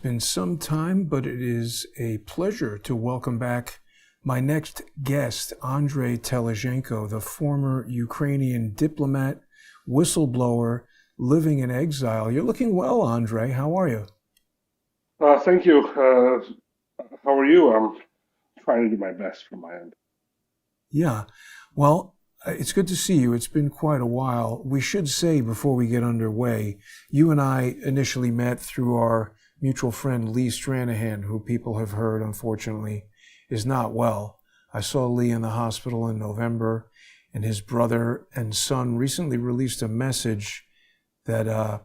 been some time, but it is a pleasure to welcome back my next guest, Andrii Telizhenko, the former Ukrainian diplomat, whistleblower, living in exile. You're looking well, Andrii. How are you? Thank you. How are you? I'm trying to do my best from my end. Yeah. Well, it's good to see you. It's been quite a while. We should say before we get underway, you and I initially met through our mutual friend Lee Stranahan, who people have heard, unfortunately, is not well. I saw Lee in the hospital in November, and his brother and son recently released a message that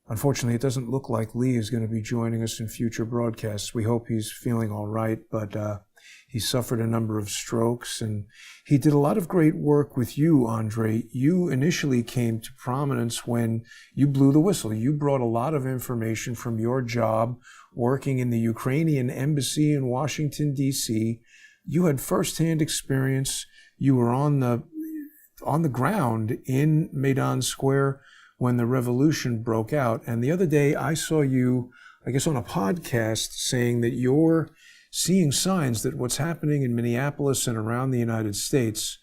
unfortunately, it doesn't look like Lee is going to be joining us in future broadcasts. We hope he's feeling all right, but he suffered a number of strokes, and he did a lot of great work with you, Andrii. You initially came to prominence when you blew the whistle. You brought a lot of information from your job working in the Ukrainian embassy in Washington, D.C. You had firsthand experience. You were on the ground in Maidan Square when the revolution broke out. And the other day I saw you, I guess, on a podcast saying that you're seeing signs that what's happening in Minneapolis and around the United States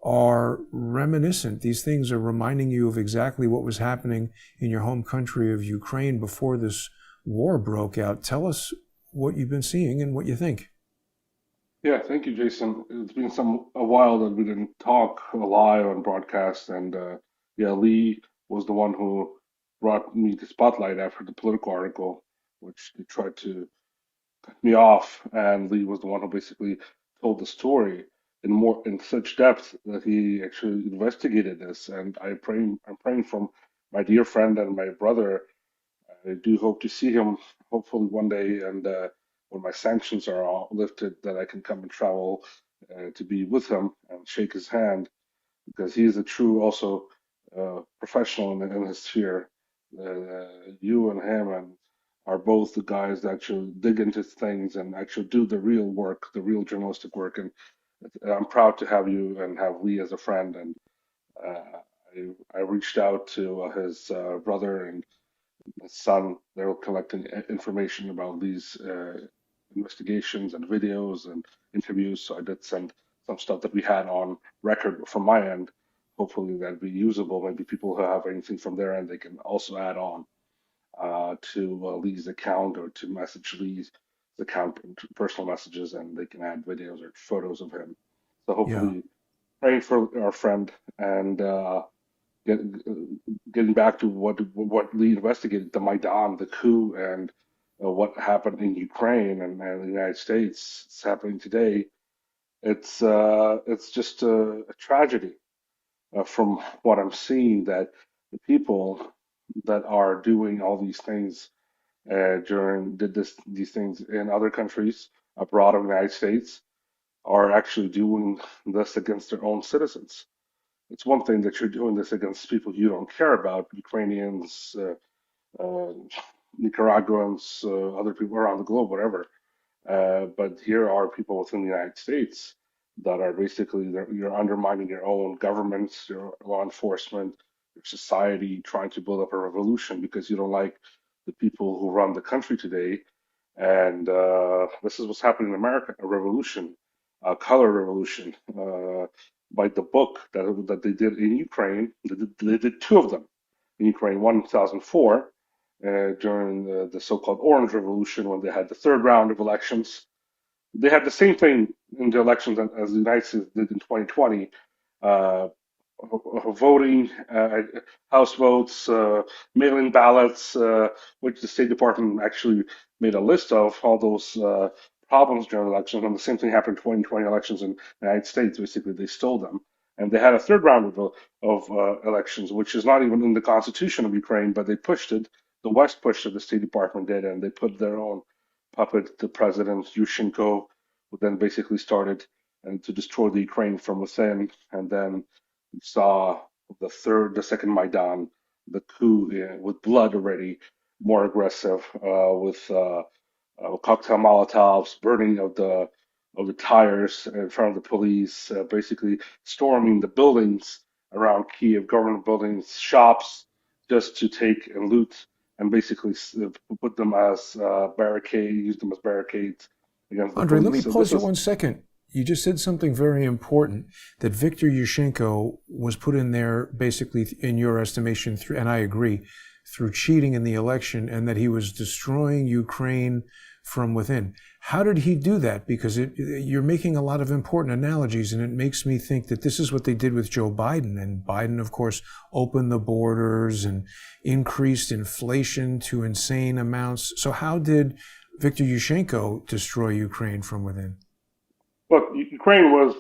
are reminiscent. These things are reminding you of exactly what was happening in your home country of Ukraine before this war broke out. Tell us what you've been seeing and what you think. Yeah, thank you, Jason. It's been a while that we didn't talk live on broadcast, and yeah, Lee was the one who brought me the spotlight after the Political article, which they tried to cut me off, and Lee was the one who basically told the story in such depth that he actually investigated this, and I'm praying from my dear friend and my brother. I do hope to see him hopefully one day, and when my sanctions are all lifted, that I can come and travel to be with him and shake his hand because he is a true also professional in his sphere. You and him and are both the guys that actually dig into things and actually do the real work, the real journalistic work. And I'm proud to have you and have Lee as a friend. And I reached out to his brother and his son. They were collecting information about these investigations and videos and interviews. So I did send some stuff that we had on record from my end. Hopefully that'd be usable. Maybe people who have anything from their end, they can also add on to Lee's account or to message Lee's account, personal messages, and they can add videos or photos of him. So Yeah. hopefully, praying for our friend and get, getting back to what Lee investigated, the Maidan, the coup, and what happened in Ukraine and the United States. It's happening today. It's just a tragedy from what I'm seeing that the people that are doing all these things did these things in other countries abroad of the United States are actually doing this against their own citizens. It's one thing that you're doing this against people you don't care about, Ukrainians, uh, Nicaraguans, other people around the globe, whatever. But here are people within the United States that are basically you're undermining your own governments, your law enforcement, your society, trying to build up a revolution because you don't like the people who run the country today. And this is what's happening in America, a revolution, a color revolution, by the book that they did in Ukraine. They did two of them in Ukraine, one in 2004 during the so-called Orange Revolution when they had the third round of elections. They had the same thing in the elections as the United States did in 2020. Uh, Voting, House votes, mail-in ballots, which the State Department actually made a list of all those problems during elections. And the same thing happened in 2020 elections in the United States. Basically, they stole them. And they had a third round of elections, which is not even in the constitution of Ukraine, but they pushed it. The West pushed it, the State Department did, and they put their own puppet, the president Yushchenko, who then basically started and to destroy the Ukraine from within. And then we saw the second Maidan, the coup with blood already, more aggressive, with cocktail Molotovs, burning of the tires in front of the police, basically storming the buildings around Kyiv, government buildings, shops, just to take and loot and basically put them as barricade, use them as barricades against the Andrei, let me police. So pause this you is 1 second. You just said something very important that Viktor Yushchenko was put in there basically, in your estimation, through, and I agree, through cheating in the election, and that he was destroying Ukraine from within. How did he do that? Because you're making a lot of important analogies, and it makes me think that this is what they did with Joe Biden. And Biden, of course, opened the borders and increased inflation to insane amounts. So how did Viktor Yushchenko destroy Ukraine from within? look, Ukraine was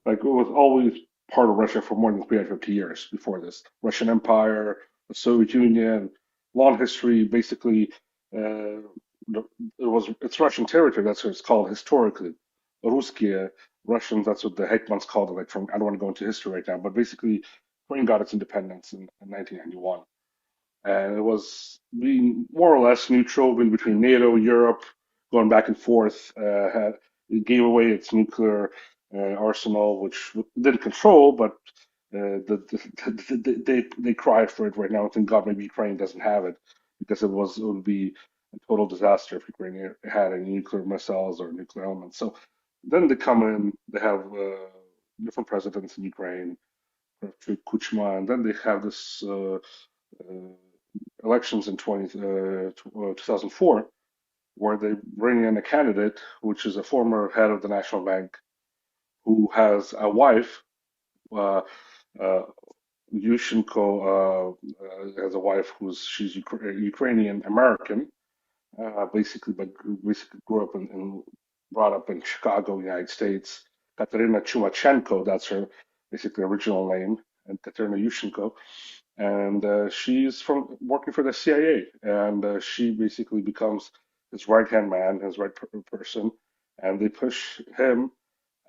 like it was always part of Russia for more than 350 years before this. Russian Empire, the Soviet Union, long history. Basically, uh, it's Russian territory. That's what it's called historically. Ruskiye Russians. That's what the hetmans called it. Like from I don't want to go into history right now, but basically, Ukraine got its independence in 1991, and it was being more or less neutral in between NATO, Europe, going back and forth. It gave away its nuclear arsenal, which it didn't control, but they cried for it right now. Thank God, maybe Ukraine doesn't have it because it would be a total disaster if Ukraine had any nuclear missiles or nuclear elements. So then they come in, they have different presidents in Ukraine, Kuchma, and then they have this. Elections in 2004, where they bring in a candidate, which is a former head of the National Bank, who has a wife. Uh, uh, Yushchenko has a wife she's Ukrainian American, basically, but basically grew up and brought up in Chicago, United States. Katerina Chumachenko, that's her basically original name, and Katerina Yushchenko, and she's from working for the CIA, and she basically becomes his right hand man, his person, and they push him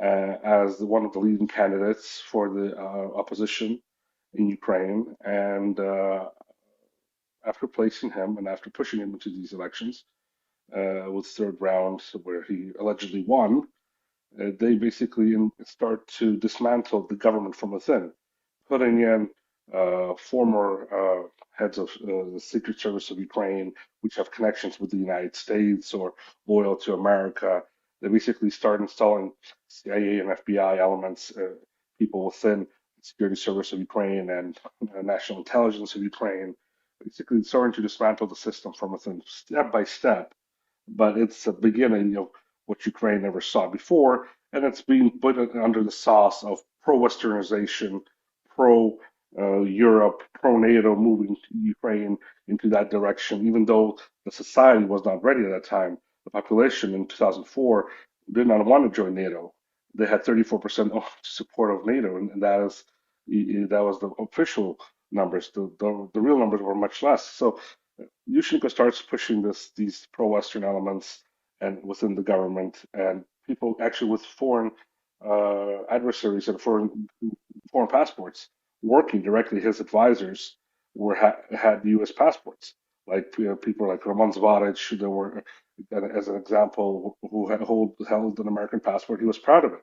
as one of the leading candidates for the opposition in Ukraine, and after placing him and after pushing him into these elections with third round where he allegedly won, they basically start to dismantle the government from within, putting in former heads of the Secret Service of Ukraine, which have connections with the United States or loyal to America. They basically start installing CIA and FBI elements, people within the Security Service of Ukraine and National Intelligence of Ukraine, basically starting to dismantle the system from within, step by step, but it's a beginning of what Ukraine never saw before, and it's being put under the sauce of pro-Westernization, pro-Europe, pro-NATO, moving Ukraine into that direction. Even though the society was not ready at that time, the population in 2004 did not want to join NATO. They had 34% support of NATO, and that was the official numbers. The real numbers were much less. So Yushchenko starts pushing these pro-Western elements and within the government, and people actually with foreign adversaries and foreign passports working directly. His advisors had U.S. passports, like people like Roman Zvaric. There were, as an example, who held an American passport. He was proud of it.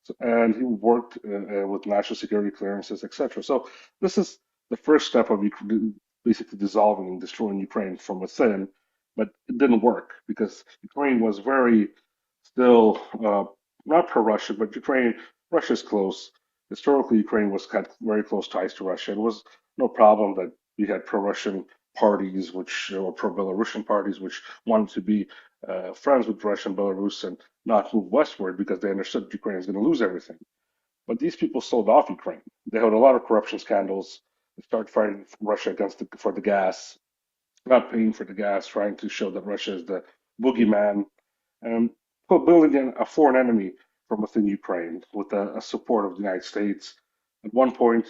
So, and he worked with national security clearances, etc. So this is the first step of basically dissolving and destroying Ukraine from within, but it didn't work because Ukraine was very still not pro-Russian, but Russia's close. Historically, Ukraine had very close ties to Russia. It was no problem that we had pro-Russian parties, which or pro-Belarusian parties, which wanted to be friends with Russia and Belarus and not move westward because they understood Ukraine is going to lose everything. But these people sold off Ukraine. They had a lot of corruption scandals. They started fighting Russia for the gas, not paying for the gas, trying to show that Russia is the boogeyman, and building in a foreign enemy from within Ukraine with the support of the United States. At one point,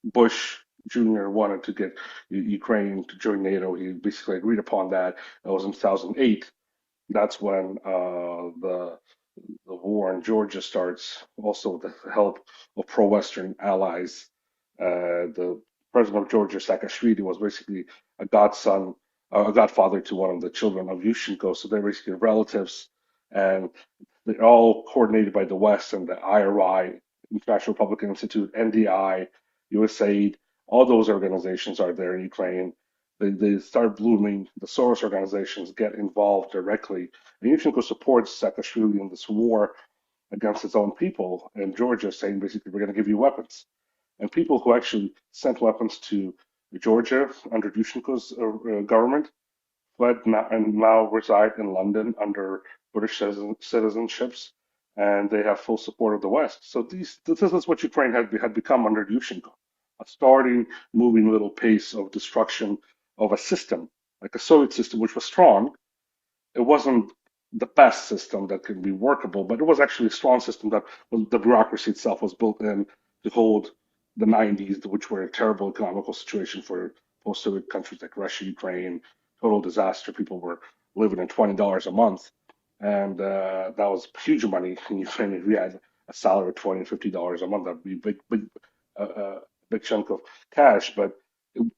Bush Jr. wanted to get Ukraine to join NATO. He basically agreed upon that. That was in 2008. That's when the war in Georgia starts, also with the help of pro-Western allies. The president of Georgia, Saakashvili, was basically a godson, a godfather to one of the children of Yushchenko. So they're basically relatives, and they're all coordinated by the West and the IRI, International Republican Institute, NDI, USAID. All those organizations are there in Ukraine, They start blooming. The Soros organizations get involved directly. And Yushchenko supports Saakashvili in this war against his own people in Georgia, saying basically, we're going to give you weapons. And people who actually sent weapons to Georgia under Yushchenko's government fled and now reside in London under British citizenships, and they have full support of the West. So this is what Ukraine had become under Yushchenko, a starting, moving little pace of destruction of a system, like a Soviet system, which was strong. It wasn't the best system that could be workable, but it was actually a strong system that the bureaucracy itself was built in to hold the 90s, which were a terrible economical situation for post-Soviet countries like Russia, Ukraine, total disaster. People were living on $20 a month, and that was huge money in Ukraine. If we had a salary of $20 and $50 a month, that'd be big chunk of cash. But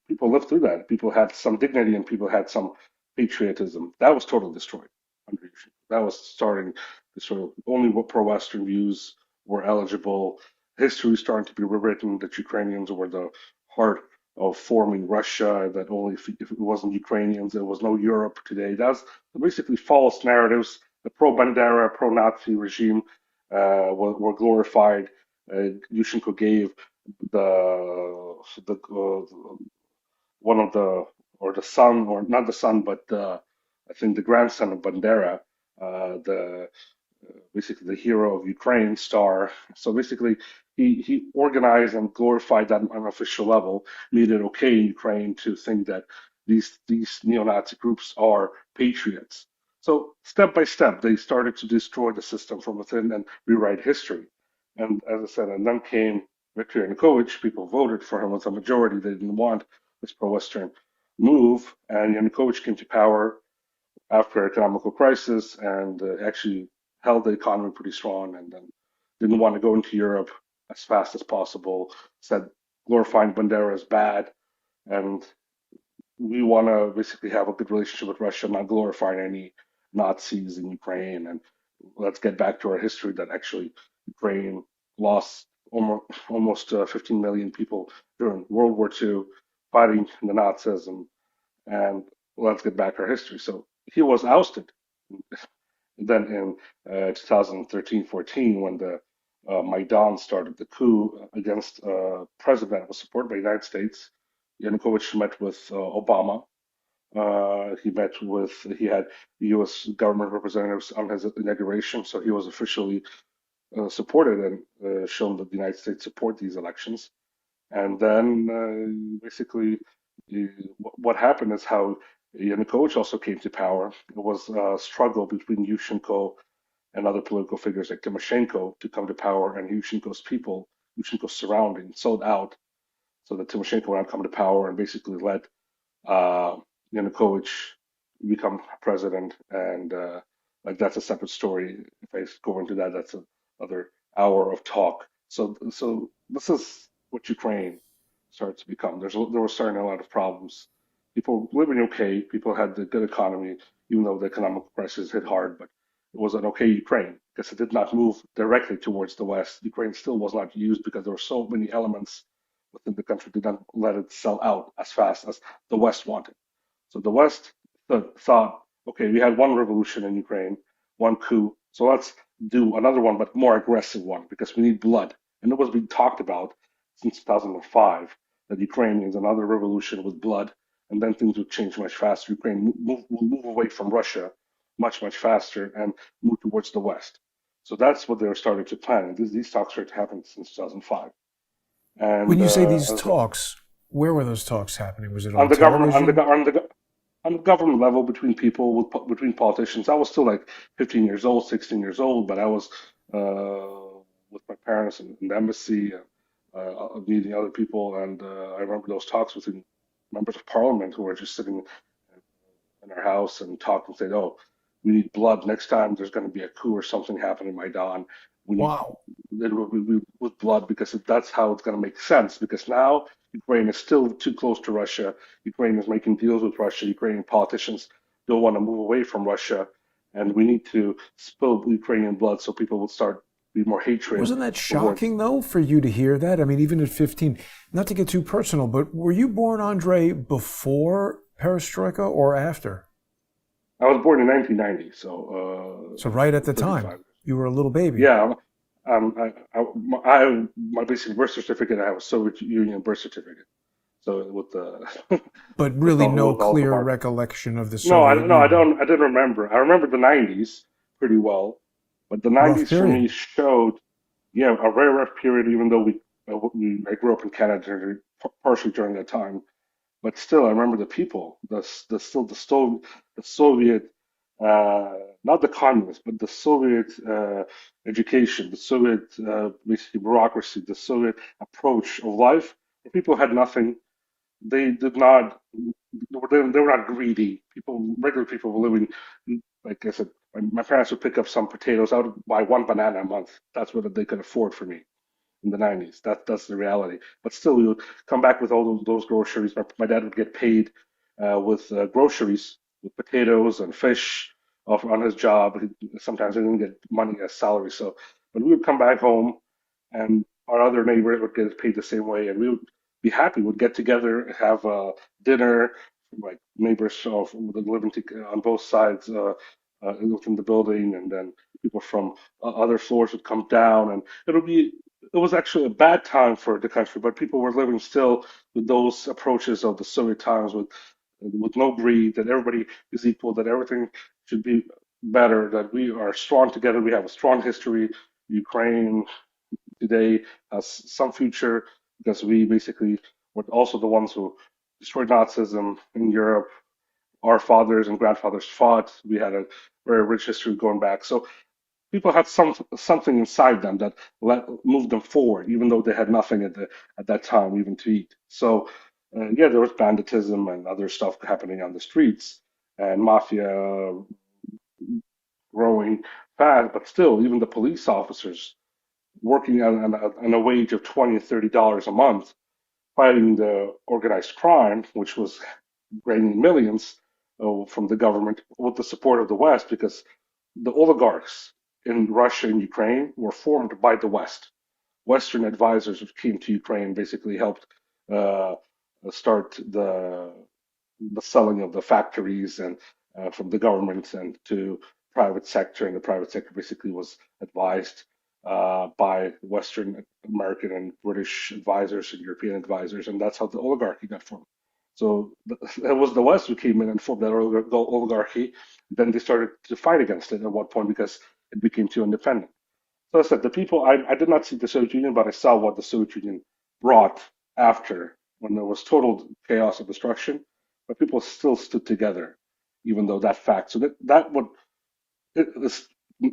people lived through that. People had some dignity, and people had some patriotism. That was totally destroyed under Yushchenko. That was starting to sort of only what pro-Western views were eligible. History was starting to be rewritten that Ukrainians were the heart of forming Russia, that only if it wasn't Ukrainians, there was no Europe today. That's basically false narratives. The pro-Bandera, pro-Nazi regime were glorified. Yushchenko gave the one of the or the son or not the son but I think the grandson of Bandera, the basically the hero of Ukraine star. So basically, he organized and glorified that on an official level, made it okay in Ukraine to think that these neo-Nazi groups are patriots. So step by step, they started to destroy the system from within and rewrite history. And as I said, and then came Viktor Yanukovych. People voted for him with a majority. They didn't want this pro-Western move, and Yanukovych came to power after economical crisis and actually held the economy pretty strong, and then didn't want to go into Europe as fast as possible. Said glorifying Bandera is bad, and we want to basically have a good relationship with Russia, not glorifying any Nazis in Ukraine. And let's get back to our history that actually Ukraine lost almost 15 million people during World War II fighting the Nazism, and let's get back our history. So he was ousted. Then in 2013-14, when the Maidan started the coup against president that was supported by the United States, Yanukovych met with Obama. He had U.S. government representatives on his inauguration, so he was officially supported and shown that the United States support these elections. And then basically, what happened is how Yanukovych also came to power. It was a struggle between Yushchenko and other political figures like Tymoshenko to come to power, and Yushchenko's people, Yushchenko's surroundings, sold out so that Tymoshenko would not come to power and basically let uh, Yanukovych become president. And like that's a separate story. If I go into that, that's another hour of talk. So this is what Ukraine started to become. There were starting a lot of problems. People living okay. People had the good economy, even though the economic crisis hit hard. But it was an okay Ukraine because it did not move directly towards the West. Ukraine still was not used because there were so many elements within the country did not let it sell out as fast as the West wanted. So the West thought, okay, we had one revolution in Ukraine, one coup, so let's do another one, but more aggressive one because we need blood. And it was being talked about since 2005 that Ukraine needs another revolution with blood, and then things would change much faster. Ukraine will move away from Russia much faster and move towards the West. So that's what they were starting to plan. And these talks started to happen since 2005. When And you say these talks, where were those talks happening? Was it on on the government television? on the government level between people between politicians. I was still like 15 years old, 16 years old, but I was with my parents in the embassy, meeting other people, and I remember those talks with members of parliament who were just sitting in our house and talking, and said, "Oh, we need blood next time. There's going to be a coup or something happening in Maidan. We need Wow. with blood because that's how it's going to make sense. Because now Ukraine is still too close to Russia. Ukraine is making deals with Russia. Ukrainian politicians don't want to move away from Russia, and we need to spill Ukrainian blood so people will start be more hatred Wasn't that towards." shocking, though, for you to hear that? I mean, even at 15, not to get too personal, but were you born, Andre, before perestroika or after? I was born in 1990, So right at the 35 time, years. you were a little baby, Yeah, my basic birth certificate, I have a Soviet Union birth certificate. So with the but really no with all the clear mark. recollection of the No, Soviet I Union. don't. I didn't remember. I remember the '90s pretty well, but the Rough '90s for me period. showed, yeah, a very rough period. Even though I grew up in Canada partially during that time, but still, I remember the people, the Soviet, not the communists, but the Soviet education, the Soviet basically bureaucracy, the Soviet approach of life. The people had nothing. They did not. They were not greedy. Regular people were living, like I said. My parents would pick up some potatoes. I would buy one banana a month. That's what they could afford for me in the '90s. That's the reality. But still, we would come back with all those groceries. My dad would get paid with groceries, with potatoes and fish off on his job. Sometimes he didn't get money as salary. So, but we would come back home, and our other neighbors would get paid the same way, and we would be happy. We'd get together, have dinner, like neighbors living on both sides within the building, and then people from other floors would come down, and it was actually a bad time for the country, but people were living still with those approaches of the Soviet times, with no greed, that everybody is equal, that everything should be better, that we are strong together, we have a strong history. Ukraine today has some future because we basically were also the ones who destroyed Nazism in Europe. Our fathers and grandfathers fought. We had a very rich history going back. So people had something inside them that moved them forward, even though they had nothing at that time even to eat. So yeah, there was banditism and other stuff happening on the streets, and mafia growing fast. But still, even the police officers working on a wage of $20 or $30 a month, fighting the organized crime, which was draining millions from the government with the support of the West, because the oligarchs in Russia and Ukraine were formed by the West. Western advisors who came to Ukraine basically helped uh, start the selling of the factories and from the government and to private sector, and the private sector basically was advised by Western American and British advisors and European advisors, and that's how the oligarchy got formed. So it was the West who came in and formed that oligarchy. Then they started to fight against it at one point because it became too independent. So I said, the people, I did not see the Soviet Union, but I saw what the Soviet Union brought after, when there was total chaos and destruction, but people still stood together, even though that fact. So that would, this,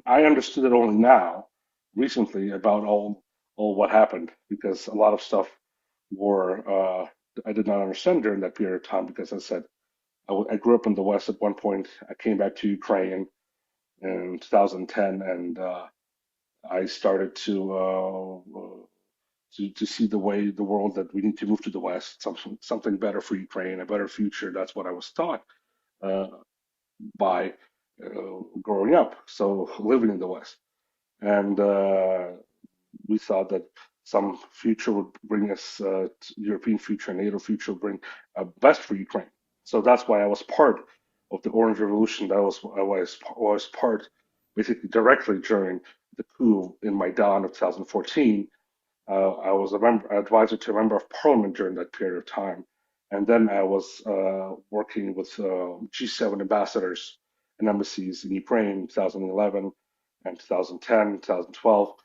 I understood it only now, recently, about all what happened, because a lot of stuff were, I did not understand during that period of time, because as I said, I grew up in the West at one point. I came back to Ukraine in 2010, and I started to see the way the world, that we need to move to the West, something better for Ukraine, a better future. That's what I was taught uh, by growing up, so living in the West, and we thought that some future would bring us European future, NATO future would bring best for Ukraine. So that's why I was part of the Orange Revolution. I was part basically directly during the coup in Maidan of 2014. I was a member, advisor to a member of parliament during that period of time. And then I was working with G7 ambassadors and embassies in Ukraine in 2011 and 2010, 2012,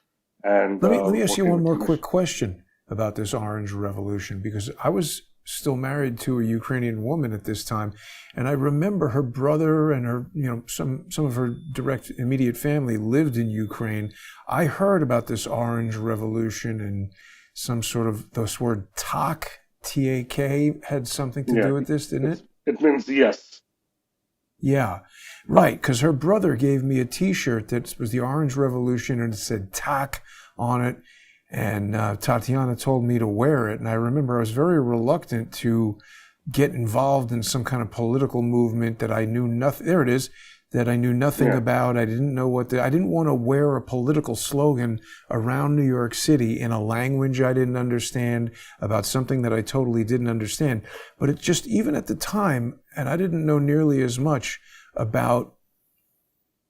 and Let me ask you working one with more commission. quick question about this Orange Revolution, because I was still married to a Ukrainian woman at this time, and I remember her brother and her, some of her direct immediate family lived in Ukraine. I heard about this Orange Revolution, and some sort of this word TAK, T-A-K, had something to Yeah, do with this, didn't it? it means yes. Yeah, right. Because her brother gave me a T-shirt that was the Orange Revolution and it said TAK on it. And Tatiana told me to wear it. And I remember I was very reluctant to get involved in some kind of political movement that I knew nothing. There it is, that I knew nothing Yeah. about. I didn't know I didn't want to wear a political slogan around New York City in a language I didn't understand about something that I totally didn't understand. But it just, even at the time, and I didn't know nearly as much about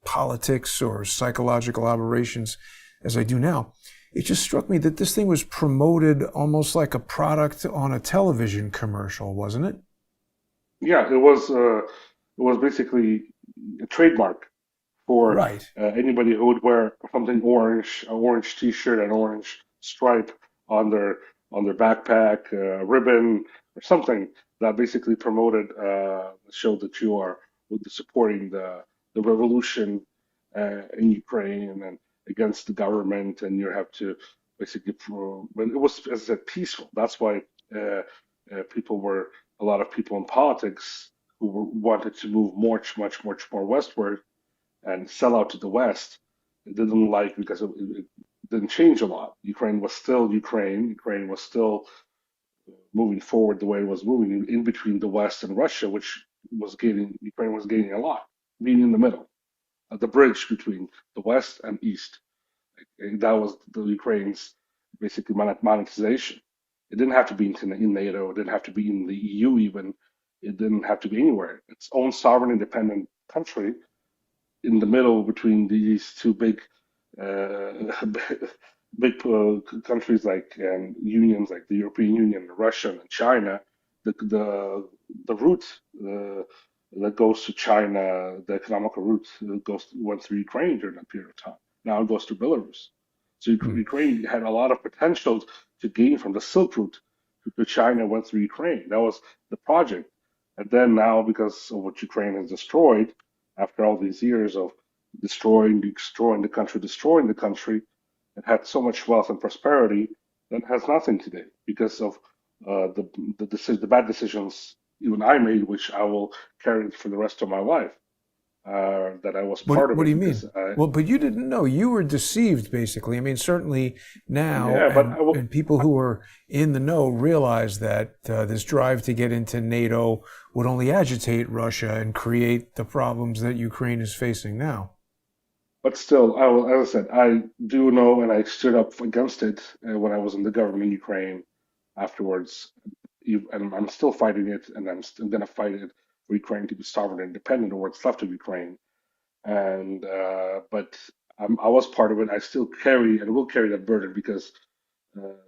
politics or psychological aberrations as I do now. It just struck me that this thing was promoted almost like a product on a television commercial, wasn't it? Yeah, it was basically a trademark for Right. anybody who would wear something orange, an orange T-shirt, an orange stripe on their backpack, a ribbon, or something that basically promoted showed that you are supporting the revolution in Ukraine and against the government, and you have to basically prove. But it was, as I said, peaceful. That's why uh, people were a lot of people in politics who wanted to move much more westward and sell out to the West. It didn't like because it didn't change a lot. Ukraine was still Ukraine. Ukraine was still moving forward the way it was moving in between the West and Russia, which was gaining. Ukraine was gaining a lot, being in the middle, at the bridge between the West and East. And that was the Ukraine's basically monetization. It didn't have to be in NATO. It didn't have to be in the EU even. It didn't have to be anywhere. Its own sovereign, independent country in the middle between these two uh, big countries like and unions like the European Union, Russia, and China. The route that goes to China, the economical route went through Ukraine during that period of time. Now it goes to Belarus. So Hmm. Ukraine had a lot of potential to gain from the Silk Route to China went through Ukraine. That was the project. And then now, because of what Ukraine has destroyed, after all these years of destroying the country, it had so much wealth and prosperity that has nothing today because of the bad decisions even I made, which I will carry for the rest of my life. That I was part of What do it you because mean? Well, but you didn't know. You were deceived, basically. I mean, certainly now, yeah, but I will. and people who are in the know realize that this drive to get into NATO would only agitate Russia and create the problems that Ukraine is facing now. But still, I will, as I said, I do know, and I stood up against it when I was in the government in Ukraine. Afterwards, and I'm still fighting it, and I'm still going to fight it for Ukraine to be sovereign and independent over what's left of Ukraine. And but I was part of it. I still carry and will carry that burden because uh,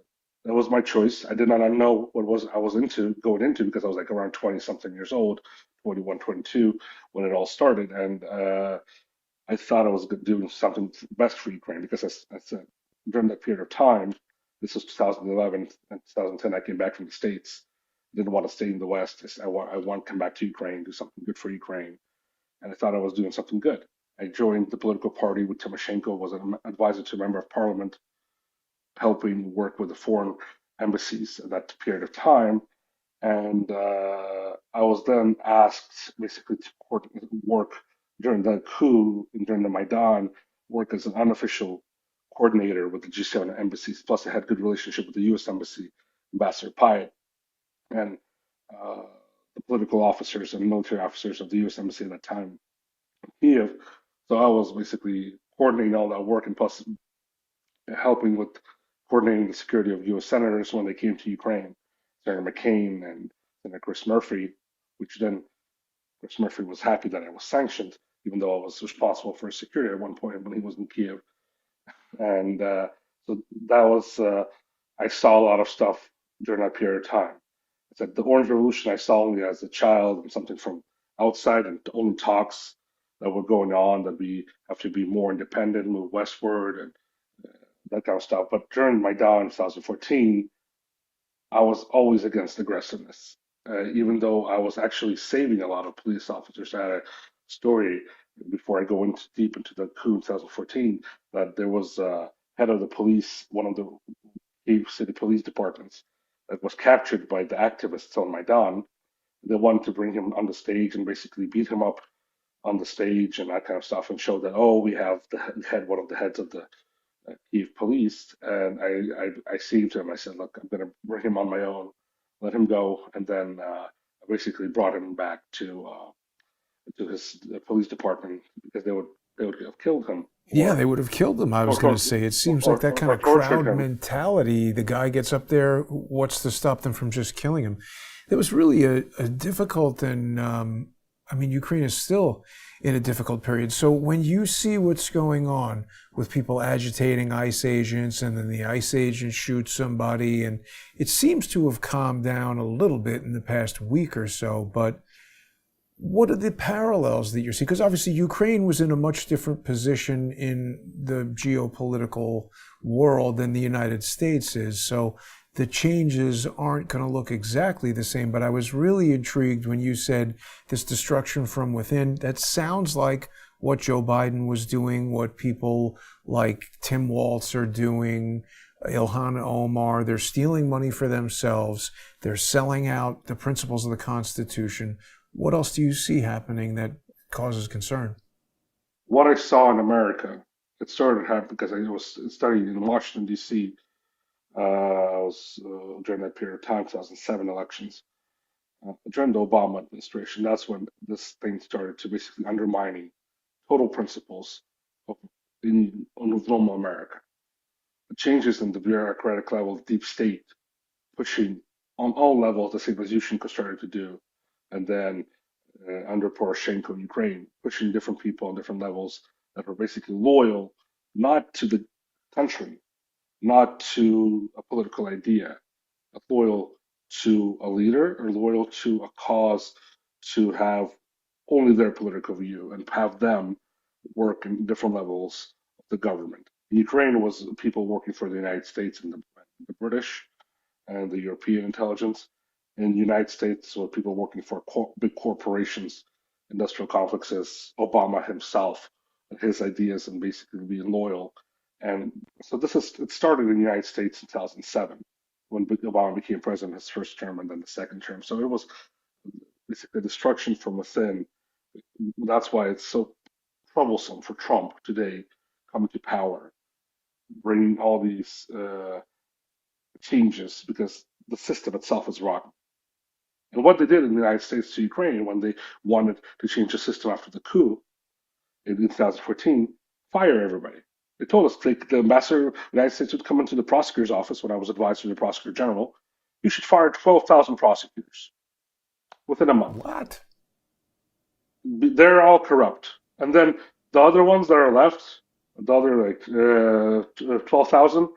that was my choice. I did not know what was I was into going into because I was like around 20 something years old, 21, 22 when it all started, and I thought I was doing something best for Ukraine because I said during that period of time, this was 2011 and 2010, I came back from the States. Didn't want to stay in the West. I said, I want to come back to Ukraine, do something good for Ukraine. And I thought I was doing something good. I joined the political party with Timoshenko, was an advisor to a member of parliament, helping work with the foreign embassies at that period of time. And I was then asked basically to work during the coup and during the Maidan, work as an unofficial coordinator with the G7 embassies. Plus, I had good relationship with the U.S. embassy, Ambassador Pyatt, and uh, the political officers and military officers of the U.S. embassy at that time in Kyiv. So I was basically coordinating all that work and plus helping with coordinating the security of U.S. senators when they came to Ukraine, Senator McCain and Senator Chris Murphy, which then Chris Murphy was happy that I was sanctioned, even though I was responsible for his security at one point when he was in Kiev. And so that was, I saw a lot of stuff during that period of time. I said the Orange Revolution I saw only as a child and something from outside and only talks that were going on that we have to be more independent, move westward, and that kind of stuff. But during my down in 2014, I was always against aggressiveness, even though I was actually saving a lot of police officers. I had a story before I go into deep into the coup in 2014 that there was head of the police, one of the Kyiv city police departments, that was captured by the activists on Maidan. They wanted to bring him on the stage and basically beat him up on the stage and that kind of stuff and show that, oh, we have the head, one of the heads of the Kyiv police, and I saved him. I said, look, I'm going to bring him on my own, let him go, and then I basically brought him back to. to his police department because they would have killed him Yeah, they would have killed him. I was going to say, it seems like that kind or of tortured crowd him. mentality. The guy gets up there. What's to stop them from just killing him? It was really a difficult and, I mean, Ukraine is still in a difficult period. So when you see what's going on with people agitating ICE agents and then the ICE agent shoots somebody, and it seems to have calmed down a little bit in the past week or so, but what are the parallels that you're seeing? Because obviously Ukraine was in a much different position in the geopolitical world than the United States is. So the changes aren't going to look exactly the same. But I was really intrigued when you said this destruction from within. That sounds like what Joe Biden was doing, what people like Tim Waltz are doing, Ilhan Omar. They're stealing money for themselves. They're selling out the principles of the Constitution. What else do you see happening that causes concern? What I saw in America, it started happening because I was studying in Washington D.C. During that period of time, 2007 elections, during the Obama administration. That's when this thing started to basically undermining total principles of normal America. The changes in the bureaucratic level, deep state, pushing on all levels the same as Yushchenko started to do, and then under Poroshenko, Ukraine, pushing different people on different levels that were basically loyal not to the country, not to a political idea, but loyal to a leader or loyal to a cause to have only their political view and have them work in different levels of the government. In Ukraine was people working for the United States and the British and the European intelligence. In the United States, were people working for big corporations, industrial complexes, Obama himself, and his ideas, and basically being loyal. And so it started in the United States in 2007 when Obama became president, his first term, and then the second term. So it was basically destruction from within. That's why it's so troublesome for Trump today coming to power, bringing all these changes because the system itself is rotten. And what they did in the United States to Ukraine when they wanted to change the system after the coup in 2014, fire everybody. They told us the ambassador of the United States would come into the prosecutor's office when I was advisor to the prosecutor general. You should fire 12,000 prosecutors within a month. What? They're all corrupt. And then the other ones that are left, the other like 12,000,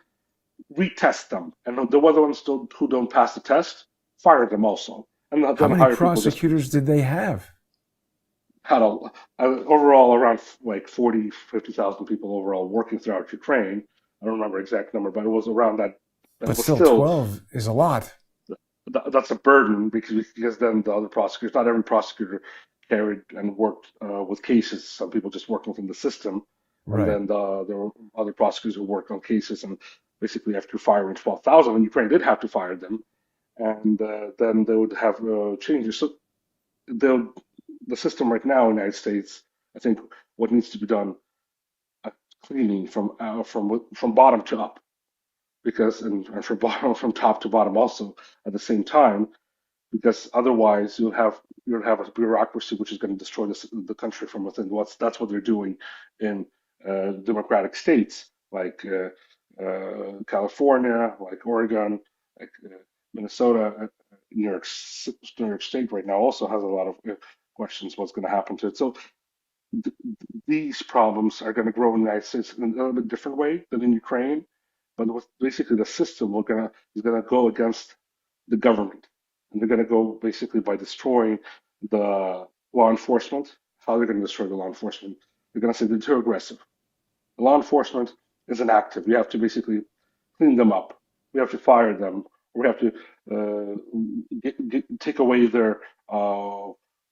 retest them. And the other ones who don't pass the test, fire them also. And How then many hire people just prosecutors did they have? had overall around like 40, 50,000 people overall working throughout Ukraine. I don't remember exact number, but it was around that. But it But was still, still 12 is a lot. that's a burden because then the other prosecutors, not every prosecutor carried and worked with cases. Some people just worked within the system, and Right. then there were other prosecutors who worked on cases. And basically, after firing 12,000, and Ukraine did have to fire them, and then they would have changes. So the the system right now in the United States, I think what needs to be done, uh, cleaning from bottom to up, because and from bottom from top to bottom also at the same time, because otherwise you'll have a bureaucracy which is going to destroy the country from within. That's what they're doing in democratic states like California, like Oregon, like Minnesota, New York State right now also has a lot of questions what's going to happen to it. So th- these problems are going to grow in the United States in a little bit different way than in Ukraine, but with basically the system is gonna go against the government, and they're gonna go basically by destroying the law enforcement. How they're going to destroy the law enforcement? They're going to say they're too aggressive. The law enforcement is inactive. You have to basically clean them up. We have to fire them. We have to take away their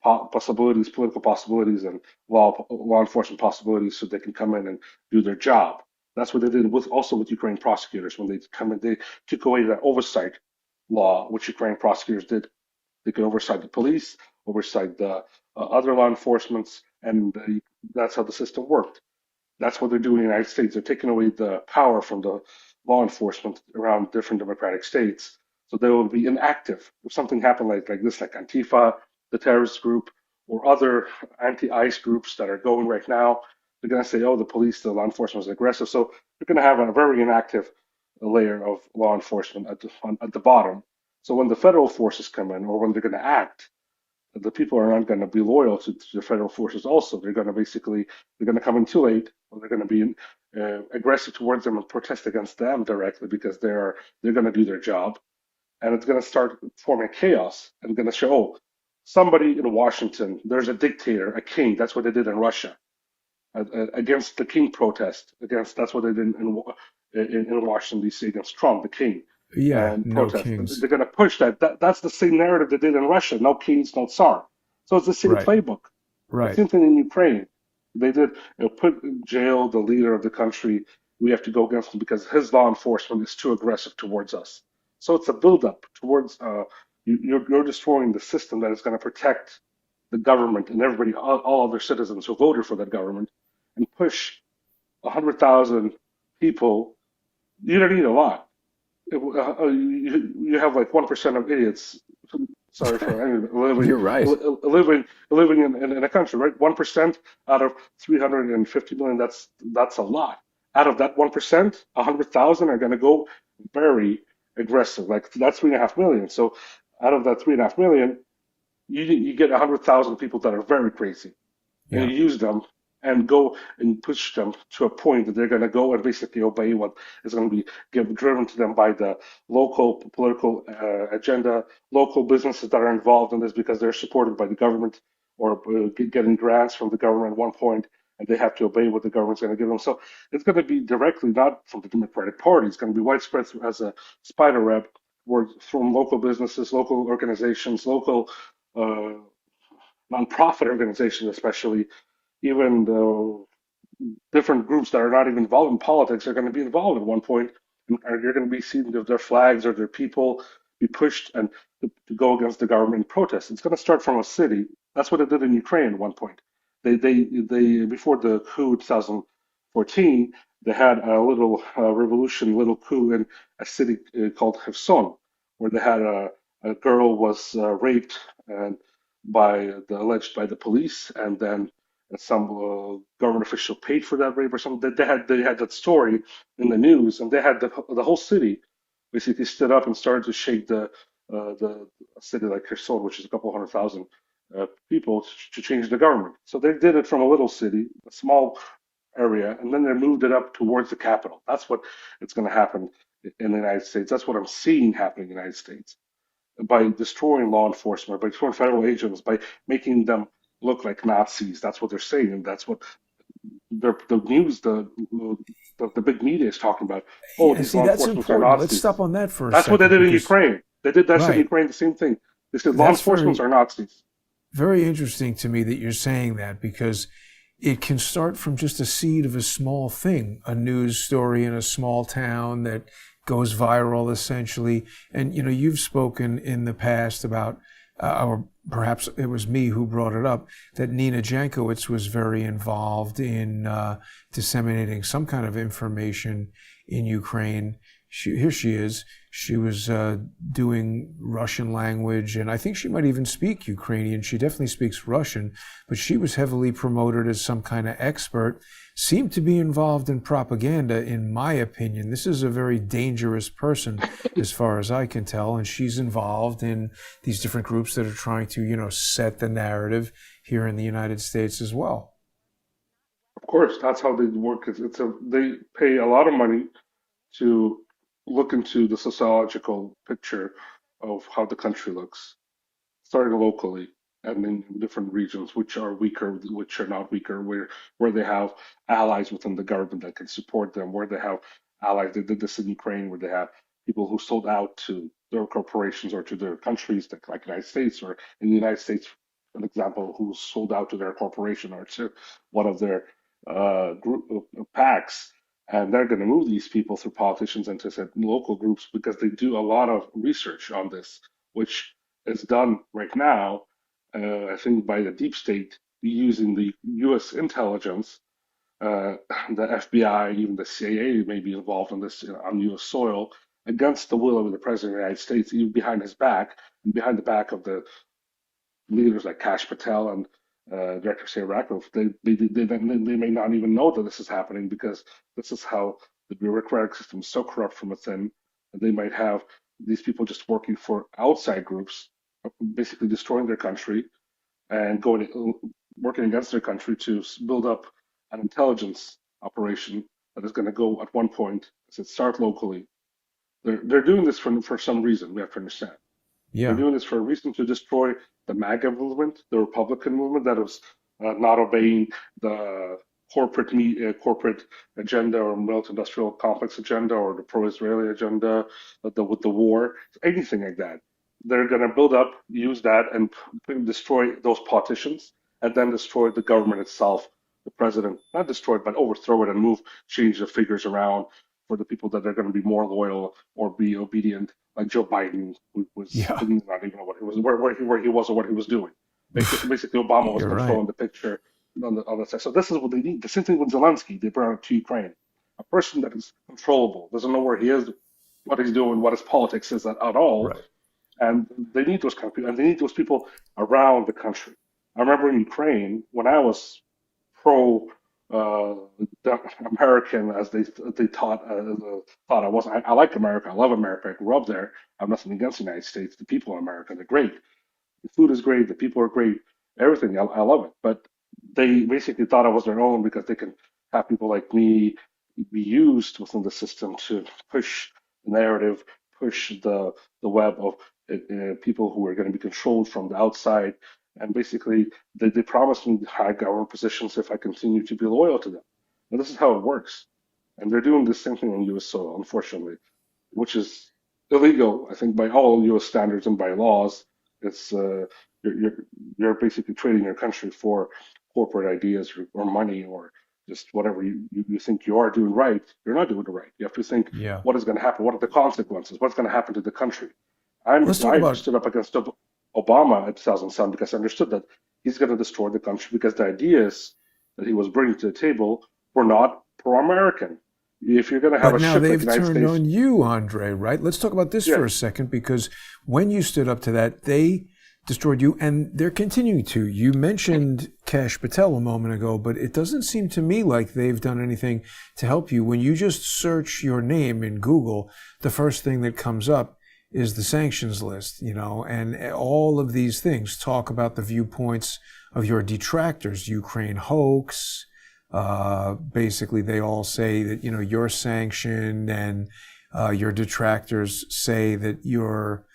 possibilities, political possibilities, and law enforcement possibilities, so they can come in and do their job. That's what they did with Ukraine prosecutors when they come in. They took away that oversight law, which Ukraine prosecutors did. They could oversight the police, oversight the other law enforcements, and that's how the system worked. That's what they're doing in the United States. They're taking away the power from the law enforcement around different democratic states. So they will be inactive. If something happened like this, like Antifa, the terrorist group, or other anti-ICE groups that are going right now. They're going to say, oh, the police, the law enforcement is aggressive. So you're going to have a very inactive layer of law enforcement at the bottom. So when the federal forces come in, or when they're going to act, the people are not going to be loyal to the federal forces. Also, they're going to basically they're going to come in too late, or they're going to be aggressive towards them and protest against them directly because they're going to do their job, and it's going to start forming chaos and going to show, oh, somebody in Washington, there's a dictator, a king. That's what they did in Russia against the king protest. Against that's what they did in Washington D.C. against Trump, the king, Yeah, and no protest. kings. They're going to push That's the same narrative they did in Russia. No kings, no tsar. So it's the same Right, playbook. The right. same thing in Ukraine. They did put in jail the leader of the country. We have to go against him because his law enforcement is too aggressive towards us. So it's a buildup towards you're destroying the system that is going to protect the government and everybody, all other citizens who voted for that government, and push 100,000 people. You don't need a lot. You have like 1% of idiots. Sorry for You're right. living in a country, right? 1% out of 350 million. That's a lot. Out of that 1%, 100,000 are going to go very aggressive. Like that's 3.5 million. So out of that 3.5 million, you get 100,000 people that are very crazy, and Yeah. you use them and go and push them to a point that they're going to go and basically obey what is going to be driven to them by the local political agenda, local businesses that are involved in this because they're supported by the government or getting grants from the government at one point, and they have to obey what the government's going to give them. So it's going to be directly not from the Democratic Party. It's going to be widespread as a spider web, where from local businesses, local organizations, local uh, nonprofit organizations, especially even the different groups that are not even involved in politics are going to be involved at one point, and you're going to be seeing their flags or their people be pushed and to go against the government in protest. It's going to start from a city. That's what it did in Ukraine at one point. They before the coup in 2014, they had a little revolution, little coup in a city called Kherson, where they had a girl was raped and alleged by the police, and then some government official paid for that rape or something. They had that story in the news, and they had the whole city basically stood up and started to shake the city like Kherson, which is a couple 100,000 people, to change the government. So they did it from a little city, a small area, and then they moved it up towards the capital. That's what it's going to happen in the United States. That's what I'm seeing happening in the United States by destroying law enforcement, by destroying federal agents, by making them look like Nazis. That's what they're saying, and that's what the news, the big media is talking about. Oh, Yeah, these see, law that's enforcement are important. Let's Nazis. stop on that for a That's what they second did in because, Ukraine. They did that shit in right, Ukraine. The same thing. They said law that's enforcement very, are Nazis. very interesting to me that you're saying that because it can start from just a seed of a small thing, a news story in a small town that goes viral essentially. And, you've spoken in the past about, or perhaps it was me who brought it up, that Nina Jankowicz was very involved in disseminating some kind of information in Ukraine. Here she is. She was doing Russian language, and I think she might even speak Ukrainian. She definitely speaks Russian, but she was heavily promoted as some kind of expert. Seemed to be involved in propaganda, in my opinion. This is a very dangerous person, as far as I can tell, and she's involved in these different groups that are trying to, set the narrative here in the United States as well. Of course, that's how they work. They pay a lot of money to look into the sociological picture of how the country looks, starting locally and in different regions, which are weaker, which are not weaker, where they have allies within the government that can support them, where they have allies. They did this in Ukraine, where they have people who sold out to their corporations or to their countries, like the United States, or in the United States, an example, who sold out to their corporation or to one of their group packs. And they're going to move these people through politicians into local groups because they do a lot of research on this, which is done right now, I think, by the deep state using the U.S. intelligence, uh, the FBI, even the CIA may be involved in this on U.S. soil against the will of the President of the United States, even behind his back and behind the back of the leaders like Kash Patel and Director Sayrakov, they may not even know that this is happening because this is how the bureaucratic system is so corrupt from within. And they might have these people just working for outside groups, basically destroying their country and working against their country to build up an intelligence operation that is going to go at one point, as it start locally. They're doing this for some reason. We have to understand. They're Yeah. doing this for a reason to destroy the MAGA movement, the Republican movement that was not obeying the corporate agenda or military-industrial complex agenda or the pro-Israeli agenda, with the war, anything like that. They're going to build up, use that, and destroy those politicians, and then destroy the government itself, the president. Not destroy it, but overthrow it and change the figures around for the people that are going to be more loyal or be obedient, like Joe Biden, who was Yeah. didn't not even know what it was, where he was or what he was doing. Basically, Obama was You're right. controlling the picture on the side. So this is what they need. The same thing with Zelensky. They brought it to Ukraine. A person that is controllable, doesn't know where he is, what he's doing, what his politics is at all, Right. and they need those kind of people, and they need those people around the country. I remember in Ukraine when I was pro uh, American, as they thought I was. I like America. I love America. I grew up there. I have nothing against the United States. The people in America, they're great. The food is great. The people are great. Everything. I love it. But they basically thought I was their own because they can have people like me be used within the system to push the narrative, push the web of people who are going to be controlled from the outside. And basically, they promised me high government positions if I continue to be loyal to them. And this is how it works. And they're doing the same thing in USO, unfortunately, which is illegal, I think, by all U.S. standards and by laws. It's you're, you're you're basically trading your country for corporate ideas or money or just whatever you think you are doing right. You're not doing it right. You have to think Yeah. what is going to happen, what are the consequences, what's going to happen to the country. Let's talk I about stood up against Obama in 2007 because I understood that he's going to destroy the country because the ideas that he was bringing to the table were not pro-American. If you're going to have But a now ship like the they've United turned States, on you, Andre, right? Let's talk about this yeah, for a second because when you stood up to that, they destroyed you and they're continuing to. You mentioned Kash Patel a moment ago, but it doesn't seem to me like they've done anything to help you. When you just search your name in Google, the first thing that comes up is the sanctions list, and all of these things talk about the viewpoints of your detractors, Ukraine hoax. Basically, they all say that you're sanctioned, and your detractors say that you're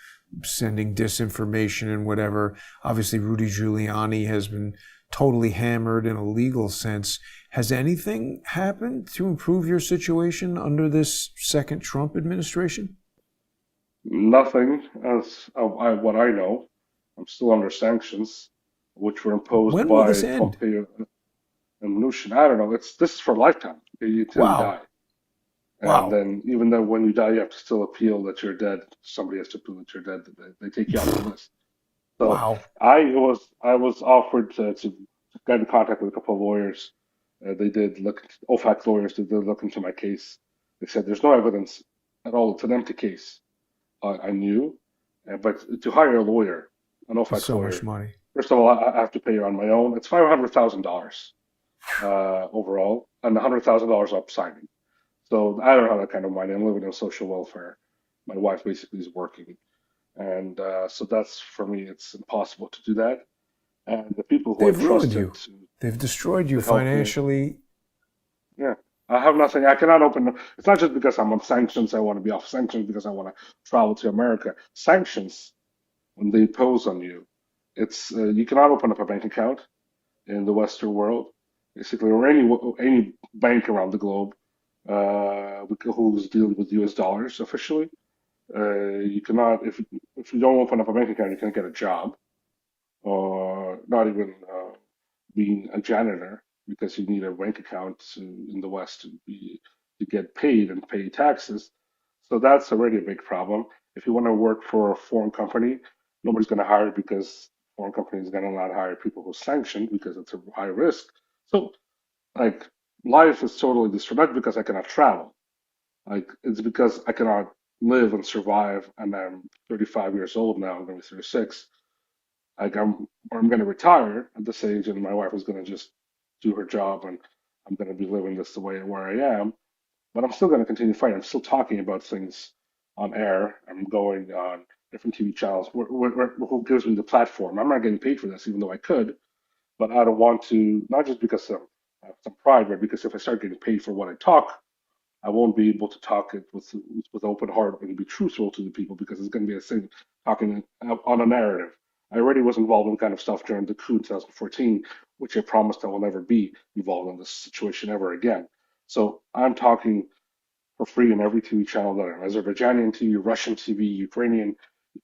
sending disinformation and whatever. Obviously, Rudy Giuliani has been totally hammered in a legal sense. Has anything happened to improve your situation under this second Trump administration? nothing as of what I know. I'm still under sanctions, which were imposed When will this by end? Pompeo and Mnuchin. I don't know. This is for a lifetime until you die. Wow. And Wow. then even though when you die, you have to still appeal that you're dead. Somebody has to prove that you're dead. They take you off the list. So Wow. I was offered to get in contact with a couple of lawyers. They did look OFAC lawyers. They did look into my case. They said there's no evidence at all. It's an empty case. I knew, but to hire a lawyer, an It's OFAC so much lawyer, money. first of all, I have to pay on my own. It's $500,000 overall, and $100,000 up signing. So I don't have that kind of money. I'm living on social welfare. My wife basically is working, and so that's for me. It's impossible to do that. And the people who I They've ruined trusted you. They've destroyed you to help me, financially. yeah, I have nothing. I cannot open. It's not just because I'm on sanctions. I want to be off sanctions because I want to travel to America. Sanctions when they impose on you, it's you cannot open up a bank account in the Western world, basically, or any bank around the globe who's dealing with U.S. dollars officially. You cannot if you don't open up a bank account, you can't get a job, or not even being a janitor because you need a bank account in the West to get paid and pay taxes. So that's already a big problem. If you want to work for a foreign company, nobody's going to hire you because foreign companies are going to not hire people who are sanctioned because it's a high risk. So like life is totally destroyed, not because I cannot travel. Like it's because I cannot live and survive, and I'm 35 years old now. I'm going to be 36. like I'm going to retire at this age, and my wife is going to just do her job, and I'm going to be living this the way where I am. But I'm still going to continue fighting. I'm still talking about things on air. I'm going on different TV channels. Who gives me the platform? I'm not getting paid for this, even though I could. But I don't want to, not just because of some pride, but because if I start getting paid for what I talk, I won't be able to talk it with open heart and be truthful to the people because it's going to be a thing talking on a narrative. I already was involved in kind of stuff during the coup in 2014, which I promised I will never be involved in this situation ever again. So I'm talking for free in every TV channel that I'm Azerbaijani TV, Russian TV, Ukrainian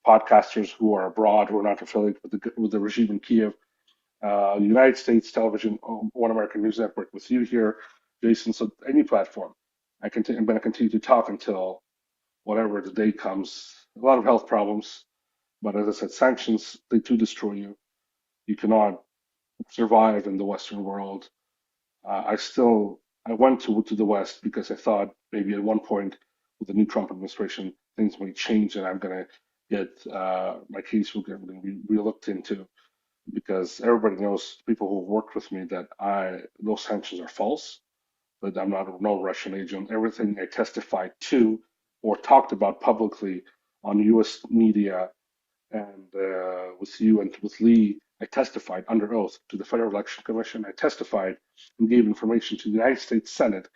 podcasters who are abroad, who are not affiliated with the regime in Kiev, United States television, One American News Network with you here, Jason. So any platform, I'm going to continue to talk until whatever the day comes. A lot of health problems, but as I said, sanctions they too destroy you. You cannot survive in the Western world. I went to the West because I thought maybe at one point with the new Trump administration things might change and I'm going to get my case will get re-looked into because everybody knows people who worked with me that I those sanctions are false, that I'm not no Russian agent. Everything I testified to or talked about publicly on U.S. media and with you and with Lee, I testified under oath to the Federal Election Commission. I testified and gave information to the United States Senate,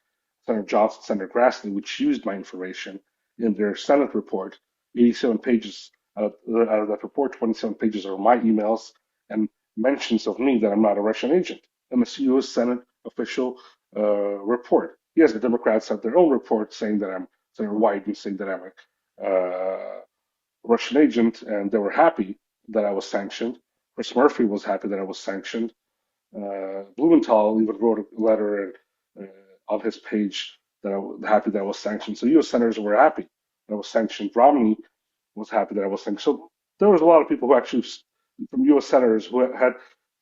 Senator Johnson, Senator Grassley, which used my information in their Senate report. 87 pages out of that report, 27 pages are my emails and mentions of me that I'm not a Russian agent. And the U.S. Senate official report. Yes, the Democrats have their own report saying that I'm Senator Wyden saying that I'm a Russian agent, and they were happy that I was sanctioned. Chris Murphy was happy that I was sanctioned. Blumenthal even wrote a letter on his page that I was happy that I was sanctioned. So U.S. senators were happy that I was sanctioned. Romney was happy that I was sanctioned. So there was a lot of people who actually, from U.S. senators, who had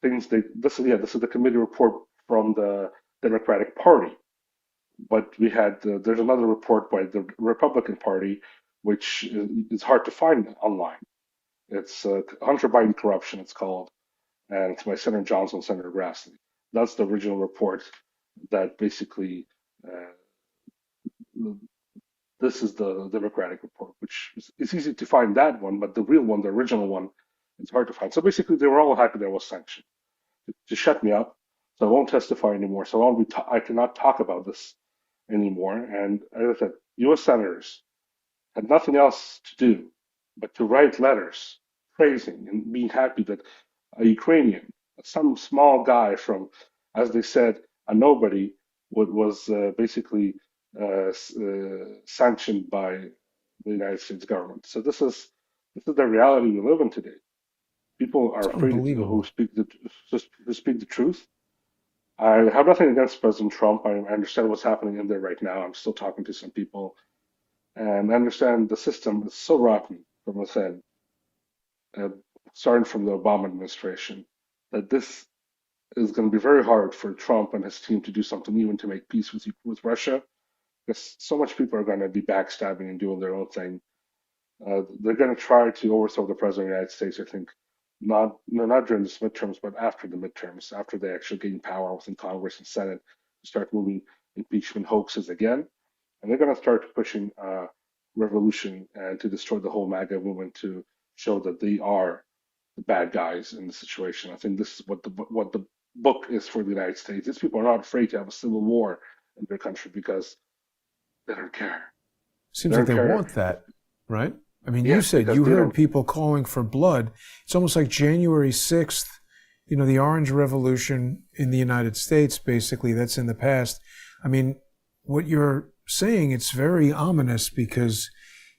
things. This is the committee report from the Democratic Party. But we had there's another report by the Republican Party, which is hard to find online. It's Hunter Biden corruption. It's called, and it's by Senator Johnson, Senator Grassley. That's the original report. That basically, uh, this is the Democratic report, which is it's easy to find that one, but the real one, the original one, it's hard to find. So basically, they were all happy there was sanctioned to shut me up, so I won't testify anymore. So I cannot talk about this anymore. And as I said, U.S. senators had nothing else to do but to write letters praising and being happy that a Ukrainian, some small guy from, as they said, a nobody, was basically sanctioned by the United States government. So this is the reality we live in today. People It's are afraid who unbelievable. speak the truth. I have nothing against President Trump. I understand what's happening in there right now. I'm still talking to some people and I understand the system is so rotten from within, uh, starting from the Obama administration, that this is going to be very hard for Trump and his team to do something even to make peace with Russia, because so much people are going to be backstabbing and doing their own thing. They're going to try to overthrow the president of the United States, I think, not no, not during the midterms, but after the midterms, after they actually gain power within Congress and Senate, to start moving impeachment hoaxes again. And they're going to start pushing revolution and to destroy the whole MAGA movement to show that they are the bad guys in the situation. I think this is what the book is for the United States. These people are not afraid to have a civil war in their country because they don't care. They Seems like don't they care. want that, right? I mean, you Yes, said because you they heard don't. people calling for blood. It's almost like January 6th, the Orange Revolution in the United States, basically, that's in the past. I mean, what you're saying, it's very ominous because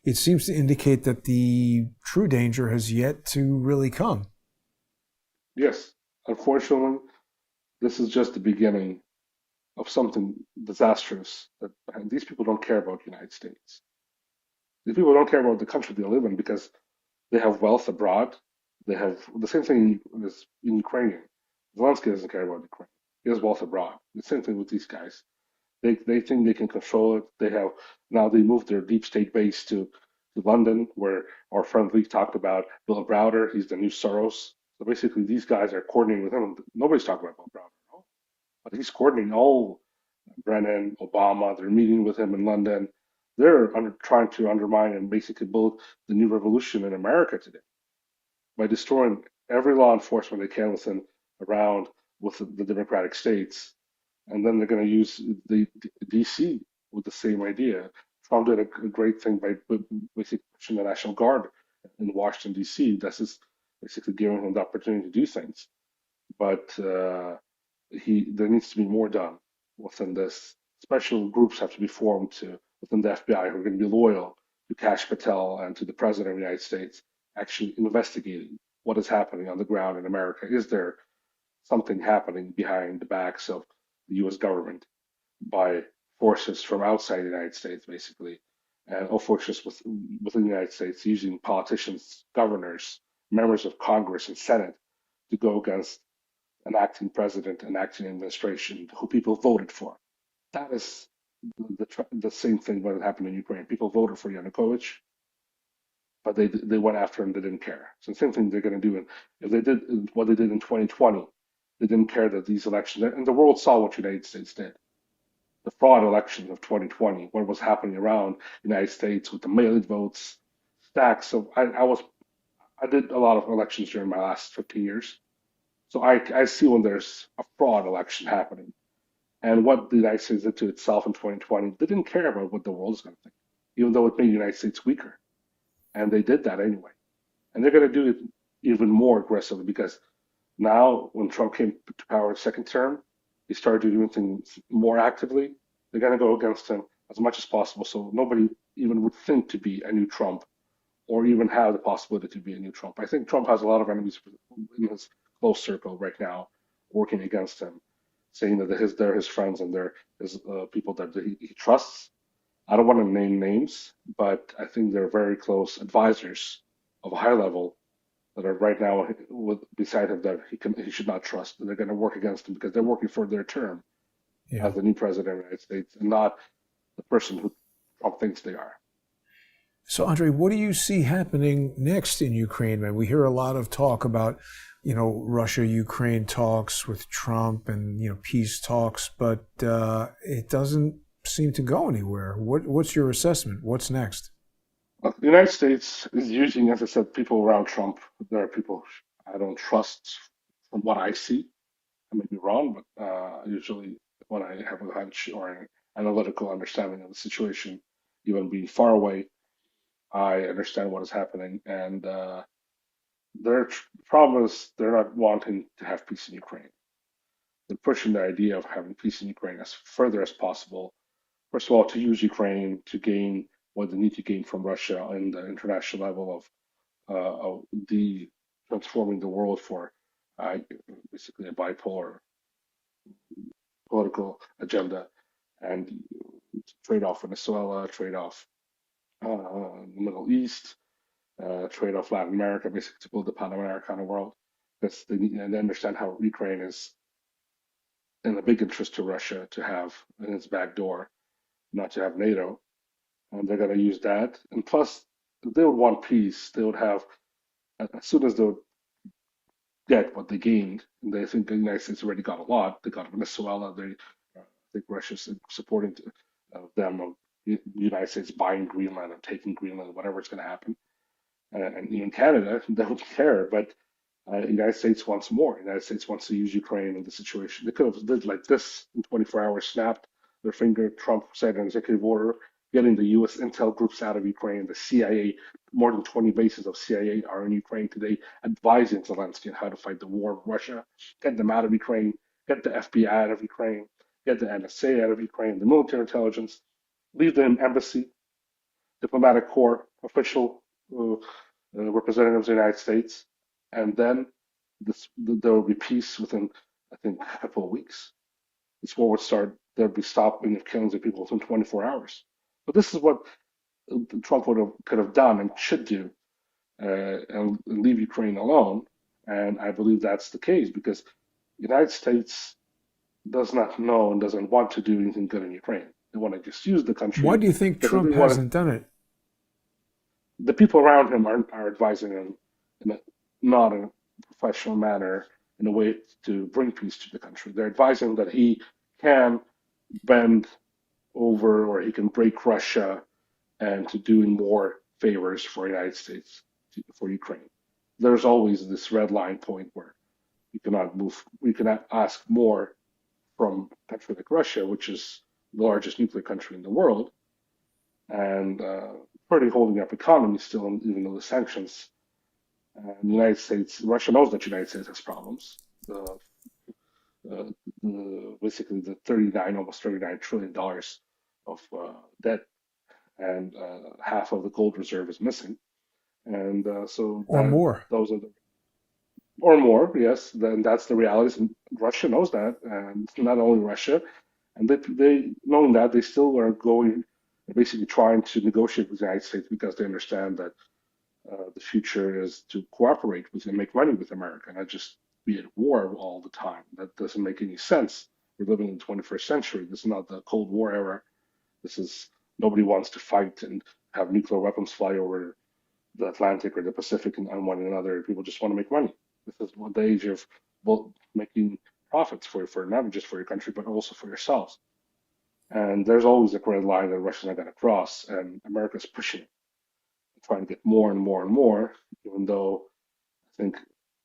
it seems to indicate that the true danger has yet to really come. Yes, unfortunately, this is just the beginning of something disastrous. That and these people don't care about the United States. These people don't care about the country they live in because they have wealth abroad. They have the same thing as in Ukraine. Zelensky doesn't care about Ukraine. He has wealth abroad. The same thing with these guys. They think they can control it. They have now they moved their deep state base to London, where our friend Lee talked about Bill Browder. He's the new Soros. So basically, these guys are coordinating with him. Nobody's talking about Bob Brown, no? But he's coordinating all Brennan, Obama. They're meeting with him in London. They're trying to undermine and basically build the new revolution in America today by destroying every law enforcement they can within around with the democratic states, and then they're going to use the DC with the same idea. Trump did a great thing by basically pushing the National Guard in Washington D.C. That's just basically giving him the opportunity to do things. But there needs to be more done within this. Special groups have to be formed within the FBI who are going to be loyal to Kash Patel and to the President of the United States, actually investigating what is happening on the ground in America. Is there something happening behind the backs of the U.S. government by forces from outside the United States, basically, and forces within the United States using politicians, governors, members of Congress and Senate to go against an acting president, an acting administration who people voted for. That is the same thing that happened in Ukraine. People voted for Yanukovych, but they went after him. They didn't care. So the same thing they're going to do. If they did what they did in 2020, they didn't care that these elections, and the world saw what the United States did. The fraud elections of 2020, what was happening around the United States with the mail-in votes, stacks. So I did a lot of elections during my last 15 years. So I see when there's a fraud election happening. And what the United States did to itself in 2020, they didn't care about what the world is going to think, even though it made the United States weaker. And they did that anyway. And they're going to do it even more aggressively because now, when Trump came to power second term, he started doing things more actively. They're going to go against him as much as possible. So nobody even would think to be a new Trump or even have the possibility to be a new Trump. I think Trump has a lot of enemies in his close circle right now working against him, saying that they're his friends and they're his people that he trusts. I don't want to name names, but I think they're very close advisors of a high level that are right now beside him that he should not trust. And they're going to work against him because they're working for their term Yeah. as the new president of the United States and not the person who Trump thinks they are. So, Andrei, what do you see happening next in Ukraine, man? We hear a lot of talk about, Russia-Ukraine talks with Trump and, peace talks, but it doesn't seem to go anywhere. What's your assessment? What's next? Well, the United States is using, as I said, people around Trump. There are people I don't trust from what I see. I may be wrong, but usually when I have a hunch or an analytical understanding of the situation, even being far away, I understand what is happening. And their problem is they're not wanting to have peace in Ukraine. They're pushing the idea of having peace in Ukraine as further as possible. First of all, to use Ukraine to gain what they need to gain from Russia in the international level of the transforming the world for uh, basically a bipolar political agenda and trade off Venezuela, trade off the Middle East, trade off Latin America, basically to build the Pan Americana world. Because and they understand how Ukraine is in a big interest to Russia to have in its back door, not to have NATO. And they're going to use that. And plus, they would want peace. They would have, as soon as they would get what they gained, and they think the United States already got a lot. They got Venezuela. I think Russia's supporting them of the United States buying Greenland and taking Greenland, whatever's going to happen. And even Canada, they don't care. But the United States wants more. The United States wants to use Ukraine in the situation. They could have did like this in 24 hours, snapped their finger. Trump said an executive order, getting the U.S. intel groups out of Ukraine. The CIA, more than 20 bases of CIA are in Ukraine today, advising Zelensky on how to fight the war with Russia. Get them out of Ukraine. Get the FBI out of Ukraine. Get the NSA out of Ukraine. The military intelligence. Leave the embassy, diplomatic corps, official representatives of the United States, and then there will be peace within, I think, a couple of weeks. This war would start. There'd be stopping of killings of people within 24 hours. But this is what Trump could have done and should do, and leave Ukraine alone. And I believe that's the case because the United States does not know and doesn't want to do anything good in Ukraine. They want to just use the Why country do you think because Trump hasn't done it? the people around him are advising him in a, not in professional manner in a way to bring peace to the country. They're advising that he can bend over or he can break Russia and to doing more favors for the United States for Ukraine. There's always this red line point where you cannot move, we cannot ask more from a country like Russia, which is the largest nuclear country in the world, and pretty holding up economy still, even though the sanctions. And the United States, Russia knows that the United States has problems. Uh, Basically, the 39, almost $39 trillion of debt, and half of the gold reserve is missing. And so Or that more. those are the or more, yes. Then that's the reality. And Russia knows that, and not only Russia, and they knowing that they still are going, basically trying to negotiate with the United States because they understand that the future is to cooperate with and make money with America, not just be at war all the time. That doesn't make any sense. We're living in the 21st century. This is not the Cold War era. This is nobody wants to fight and have nuclear weapons fly over the Atlantic or the Pacific and on one another. People just want to make money. This is the age of well, making profits for not just for your country but also for yourselves. And there's always a red line that Russia's not going to cross, and America's pushing it, trying to get more and more and more, even though I think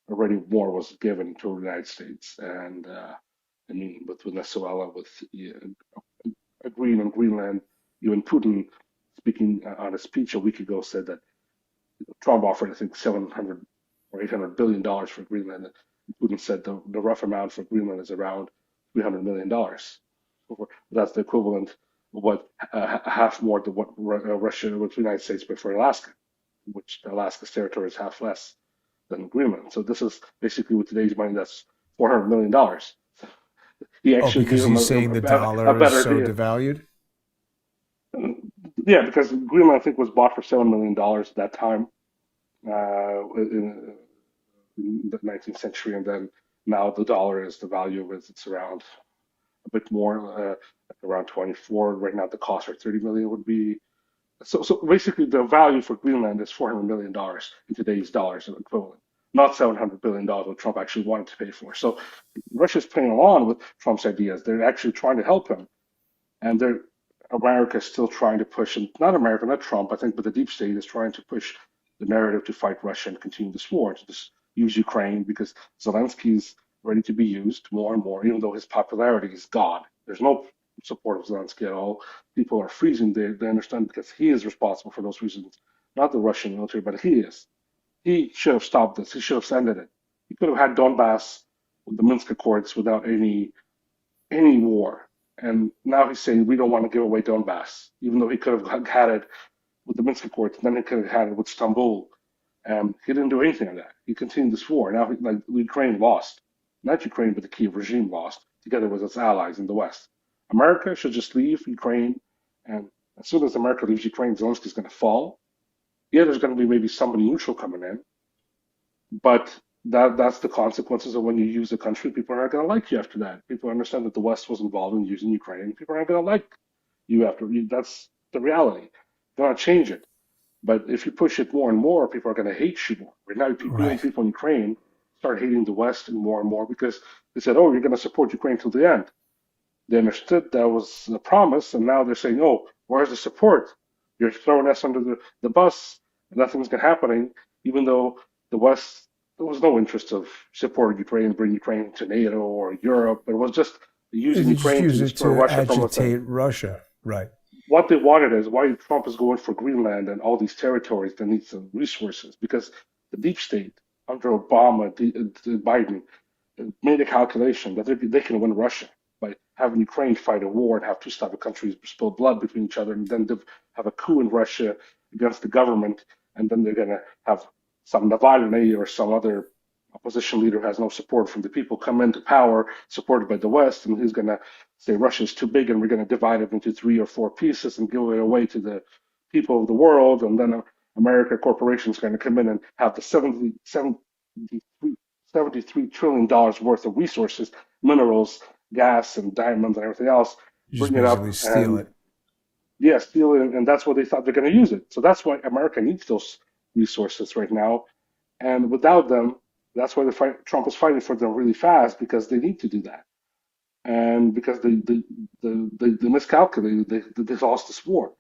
already more was given to the United States. And I mean, with Venezuela, with agreeing on Greenland, even Putin, speaking on a speech a week ago, said that Trump offered, I think, 700 or $800 billion for Greenland. Putin said the rough amount for Greenland is around $300 million. That's the equivalent of what half more than what Russia, what the United States paid for Alaska, which Alaska's territory is half less than Greenland. So this is basically with today's money, that's $400 million. He Oh, actually gave because him he's saying the a dollar is better so deal. devalued? Yeah, because Greenland, I think, was bought for $7 million at that time in the 19th century, and then now the dollar is the value of it. It's around a bit more, around 24. Right now, the cost for 30 million would be so. Basically, the value for Greenland is $400 million in today's dollars equivalent, not $700 billion what Trump actually wanted to pay for. So Russia's playing along with Trump's ideas. They're actually trying to help him, and they're America is still trying to push, and not America, not Trump, I think, but the deep state is trying to push the narrative to fight Russia and continue this war, to just use Ukraine because Zelensky's ready to be used more and more, even though his popularity is gone. There's no support of Zelensky at all. People are freezing. They understand because he is responsible for those reasons, not the Russian military, but he is. He should have stopped this. He should have ended it. He could have had Donbass with the Minsk Accords without any war. And now he's saying we don't want to give away Donbass, even though he could have had it with the Minsk Accords, and then he could have had it with Istanbul. And he didn't do anything of that. He continued this war. Now, like Ukraine lost, not Ukraine, but the Kyiv regime lost, together with its allies in the West. America should just leave Ukraine, and as soon as America leaves Ukraine, Zelensky's going to fall. Yeah, there's going to be maybe somebody neutral coming in, but that's the consequences of when you use a country. People are not going to like you after that. People understand that the West was involved in using Ukraine. People are not going to like you after. That's the reality. They're not change it. But if you push it more and more, people are going to hate you more. Right now, Right. people in Ukraine start hating the West and more because they said, "Oh, you're going to support Ukraine till the end." They understood that was a promise, and now they're saying, "Oh, where's the support? You're throwing us under the bus, and nothing's happening." Even though the West, there was no interest of supporting Ukraine, bring Ukraine to NATO or Europe. It was just using They just Ukraine to use it destroy to Russia from within. agitate Russia. Right. What they wanted is why Trump is going for Greenland and all these territories that need some resources because the deep state under Obama, Biden made a calculation that they can win Russia by having Ukraine fight a war and have two Slavic countries spill blood between each other, and then have a coup in Russia against the government, and then they're going to have some Navalny or some other opposition leader who has no support from the people come into power, supported by the West, and he's going to say Russia's too big, and we're going to divide it into 3 or 4 pieces and give it away to the people of the world, and then America corporations are going to come in and have the 73 trillion dollars worth of resources, minerals, gas, and diamonds, and everything else. You just Bring it basically up steal and it. yeah, steal it, and that's what they thought they're going to use it. So that's why America needs those resources right now, and without them, That's why Trump is fighting for them really fast because they need to do that, and because they miscalculated, they lost this war,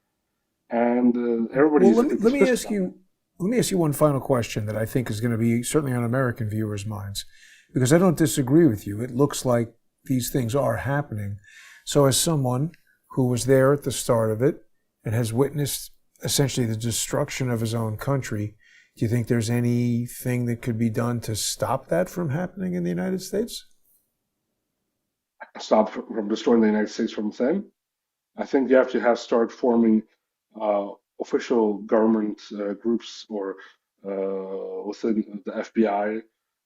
and Well, everybody's let me suspicious ask of them. you one final question that I think is going to be certainly on American viewers' minds, because I don't disagree with you. It looks like these things are happening. So, as someone who was there at the start of it and has witnessed essentially the destruction of his own country, do you think there's anything that could be done to stop that from happening in the United States? Stop from destroying the United States from within. I think you have to have start forming uh, official government groups or within the FBI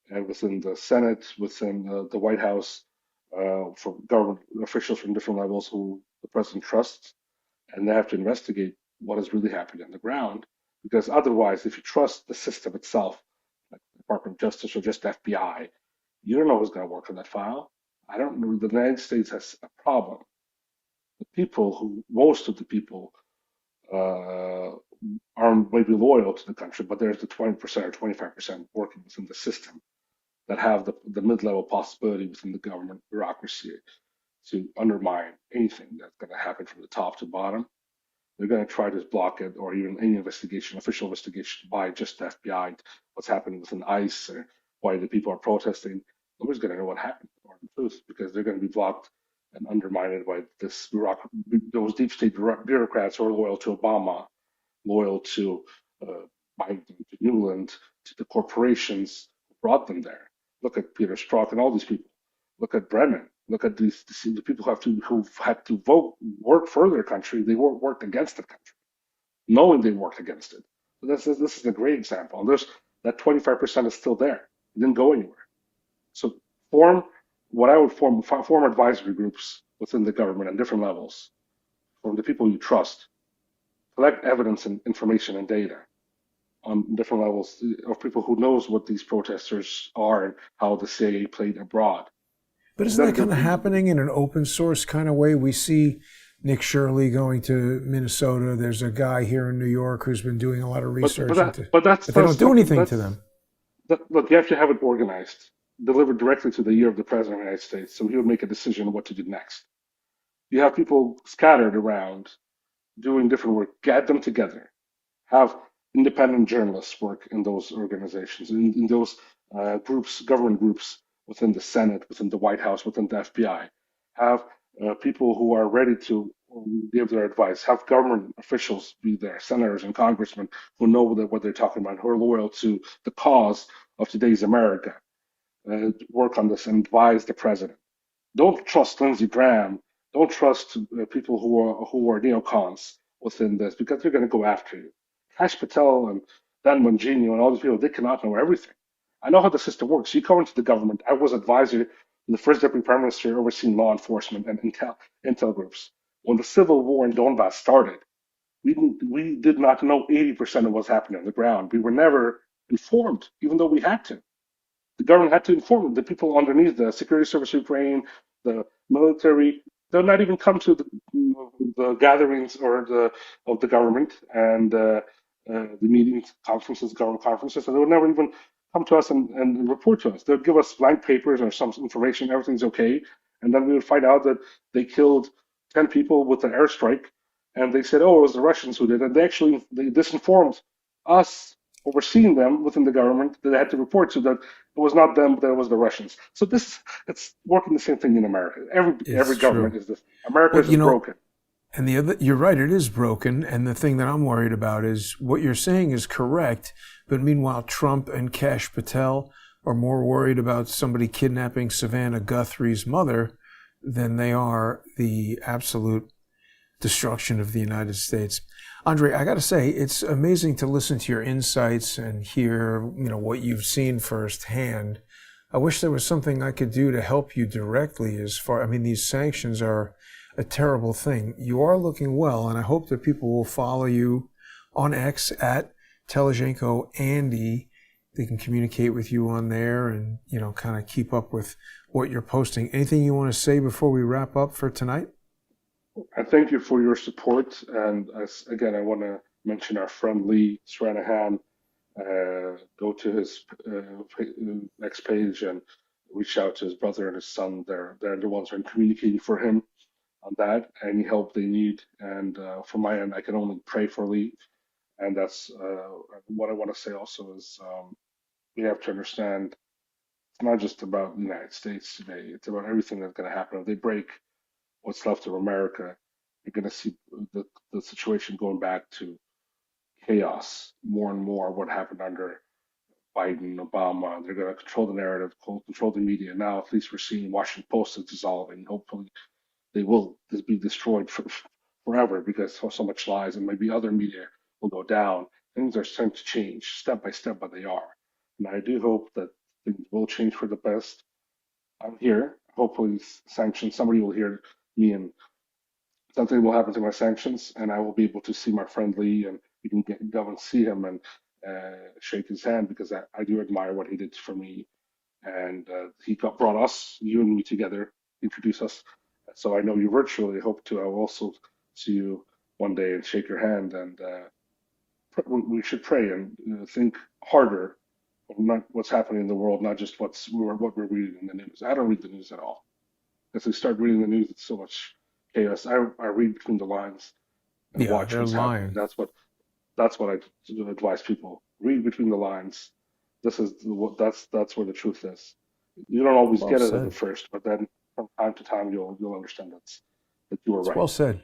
and within the Senate, within the White House, for government officials from different levels who the president trusts, and they have to investigate what is really happening on the ground. Because otherwise, if you trust the system itself, like the Department of Justice or just FBI, you don't know who's going to work on that file. I don't know. The United States has a problem. The people who, most of the people, uh, are maybe loyal to the country, but there's the 20% or 25% working within the system that have the mid-level possibility within the government bureaucracy to undermine anything that's going to happen from the top to bottom. They're going to try to block it, or even any investigation, official investigation by just the FBI, what's happening within ICE, or why the people are protesting. Nobody's going to know what happened or the truth because they're going to be blocked and undermined by those deep state bureaucrats who are loyal to Obama, loyal to uh, Biden, to Newland, to the corporations who brought them there. Look at Peter Strzok and all these people. Look at Brennan. Look at the people who've had to vote, work for their country. They worked against the country, knowing they worked against it. So this is a great example. And there's that 25% is still there. It didn't go anywhere. So form what I would form advisory groups within the government at different levels from the people you trust. Collect evidence and information and data on different levels of people who knows what these protesters are and how the CIA played abroad. But And isn't that then kind of happening in an open source kind of way? We see Nick Shirley going to Minnesota. There's a guy here in New York who's been doing a lot of research into, that's but they don't do something anything to them. look, you have to have it organized, delivered directly to the ear of the president of the United States, so he would make a decision on what to do next. You have people scattered around doing different work. Get them together. Have independent journalists work in those organizations, in those groups, government groups within the Senate, within the White House, within the FBI. Have people who are ready to give their advice. Have government officials be there, senators and congressmen who know what they're talking about, who are loyal to the cause of today's America. Work on this and advise the president. Don't trust Lindsey Graham. Don't trust people who are neocons within this because they're going to go after you. Kash Patel and Dan Bongino and all these people, they cannot know everything. I know how the system works. You come into the government. I was advisor to the first deputy prime minister overseeing law enforcement and intel groups. When the civil war in Donbass started, we did not know 80% of what's happening on the ground. We were never informed, even though we had to. The government had to inform the people underneath the security service of Ukraine, the military. They'll not even come to the gatherings or the of the government and the meetings, conferences, government conferences, and they would never even come to us and report to us. They'll give us blank papers or some information, everything's okay, and then we would find out that they killed 10 people with an airstrike, and they said, "Oh, it was the Russians who did," it. And they disinformed us overseeing them within the government that they had to report to that it was not them, but it was the Russians. So it's working the same thing in America. Every It's government true. is this. America Well, is broken. and the other, you're right, it is broken. And the thing that I'm worried about is what you're saying is correct. But meanwhile, Trump and Kash Patel are more worried about somebody kidnapping Savannah Guthrie's mother than they are the absolute destruction of the United States. Andrii, I got to say, it's amazing to listen to your insights and hear, what you've seen firsthand. I wish there was something I could do to help you directly these sanctions are a terrible thing. You are looking well, and I hope that people will follow you on X at Telizhenko Andy. They can communicate with you on there and, kind of keep up with what you're posting. Anything you want to say before we wrap up for tonight? I thank you for your support. And again, I want to mention our friend Lee Stranahan. go to his next page and reach out to his brother and his son. They're the ones who are communicating for him on that. Any help they need, and from my end, I can only pray for Lee. And that's what I want to say. Also, is we have to understand it's not just about the United States today. It's about everything that's going to happen. If they break what's left of America, you're going to see the situation going back to chaos more and more. What happened under Biden, Obama? They're going to control the narrative, control the media. Now, at least we're seeing Washington Post is dissolving. Hopefully, they will be destroyed forever because so much lies, and maybe other media will go down. Things are starting to change step by step, but they are. And I do hope that things will change for the best. I'm here. Hopefully, sanctions. Somebody will hear me, and something will happen to my sanctions, and I will be able to see my friend Lee, and we can go and see him and shake his hand because I do admire what he did for me, and he brought us, you and me, together, introduced us. So I know you virtually. I hope to. I will also see you one day and shake your hand, and we should pray and think harder of not what's happening in the world, not just what we're reading in the news. I don't read the news at all. As I start reading the news, it's so much chaos. I read between the lines and Yeah, watch they're what's happening. lying. That's what I advise people. Read between the lines. That's where the truth is. You don't always Well get it at the said. first, but then from time to time you'll understand that you were It's right. well said.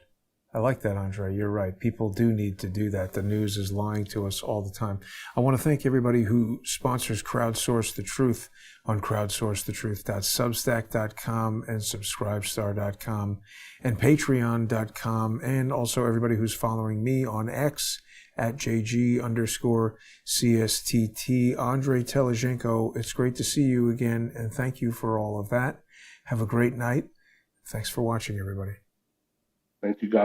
I like that, Andrei. You're right. People do need to do that. The news is lying to us all the time. I want to thank everybody who sponsors Crowdsource the Truth on crowdsourcethetruth.substack.com and subscribestar.com and patreon.com, and also everybody who's following me on X at JG_CSTT. Andrii Telizhenko, it's great to see you again, and thank you for all of that. Have a great night. Thanks for watching, everybody. Thank you, guys.